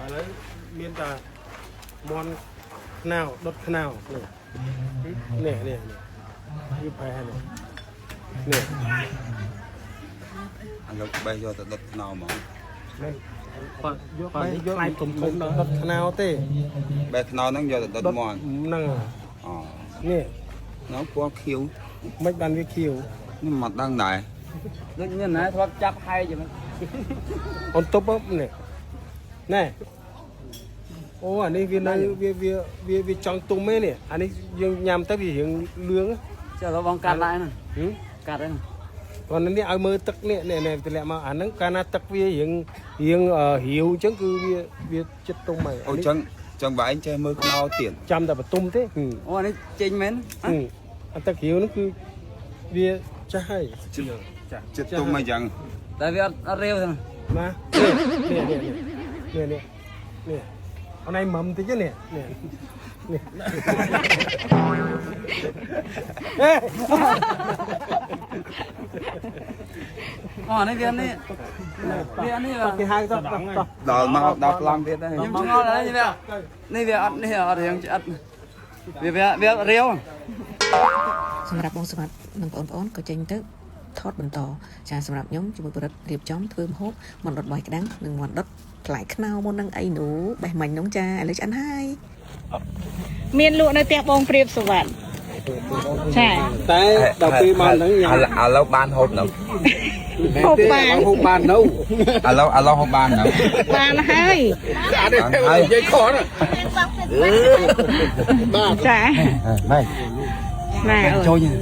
lấy miên ta món nào đốt nào nè nè như phải này nè anh lúc bây giờ đốt nào mà bay thùng đó đốt nào thế bây nào nó giờ đốt mòn năng nè nó có khiêu mấy bàn cái khiêu nhưng mặt đang này như này thoát chắp hay vậy on top up nè nè ô anh ấy vì trong tung mấy nè anh ấy dương nhằm tới vì hiện lương cho nó bong cắt lại nè cắt đấy còn anh ấy ai mơ tắc nè thì lại mà anh ấy cana tắc vì hiện hiểu chứ cứ vì chất tung mày ôi chẳng phải anh chơi mơ nào tiền trăm ta phải tung thế ô anh ấy chênh mến anh tắc hiểu nó cứ vì trái chết tung mày chẳng tại vì nó rêu thôi mà nè hôm nay mầm thì chứ nè này viên này cái hai đó đào mà đào làm việc đây nhưng mà ngon là như vậy này việc hiện ăn việc rêu សម្រាប់បងស្វាត់និងបងប្អូនក៏ចេញទៅថតបន្តចាសម្រាប់ខ្ញុំជាមួយប្រិតរៀបចំធ្វើម្ហូបមន់ដុតបាយក្តាំងនិងមន់ដុតផ្លែខ្នុរមុននឹងអីនោះបេះមាញ់នោះចាឥឡូវឆ្អិនហើយមានលក់នៅផ្ទះបងព្រៀបសវណ្ណចាតែដល់ពេលមកហ្នឹងញ៉ាំឥឡូវបានហូបនៅ ហូបបាននៅឥឡូវហូបបាននៅ បានហើយ អានេះនិយាយខណាបាទចាម៉េច ណែអូ ចូលញ៉ាំ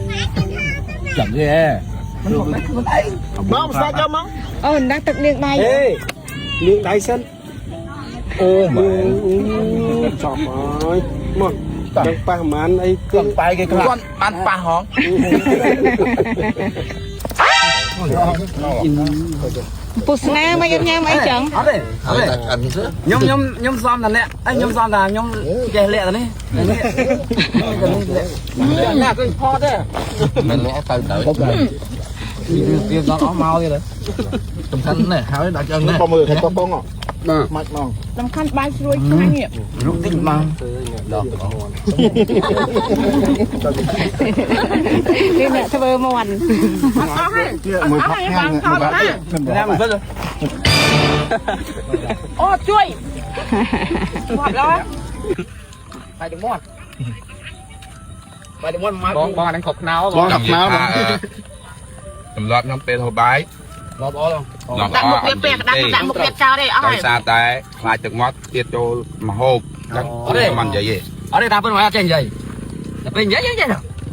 ចាំទេមកស្ដាច់យកមក អូនដាក់ទឹកលាងដៃ ហេលាងដៃសិនអូមើលចំហើយមកដឹងប៉ះប្រហែលអីគឺបែកគេគាត់បានប៉ះហង ពុស្នាមកយកញ៉ាំអីចឹង អត់ទេខ្ញុំសំតាអ្នកខ្ញុំសំតាខ្ញុំចេះលាក់តានេះអ្នកគឺផតទេ មិនលាក់ទៅទៅ វាដល់អស់មកទៀតសំខាន់ណាស់ហើយដាក់ចឹងណា បងមើលខាងបងបងម៉ាច់មក សំខាន់បាយស្រួយខ្លាញ់ រុកតិចមកដល់ នេះអ្នកធ្វើមន់ មើលផកញ៉ាំញ៉ាំមិនទៅអូជួយបាត់ហើយបាយទឹកមាត់បងអានឹងខុសខ្នោបងដាក់ខ្នោបង សម្រាប់ខ្ញុំពេលហូបបាយ លបអស់ ដាក់មុខវាពេលដាក់មុខវាចោលទេអស់ ដោយ ហើយ សារតែខ្លាចទឹកមាត់ទៀតចូលមកហូបចឹងមិននិយាយទេ អត់ទេតាមពិតមកចេះនិយាយតែពេលនិយាយចេះចេះ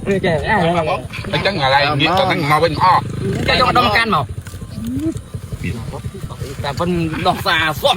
អញ្ចឹងឥឡូវងាកទៅហ្នឹងមកវិញអស់ ចេះយកដុំកាន់មកតែពិនដោះសារសោះ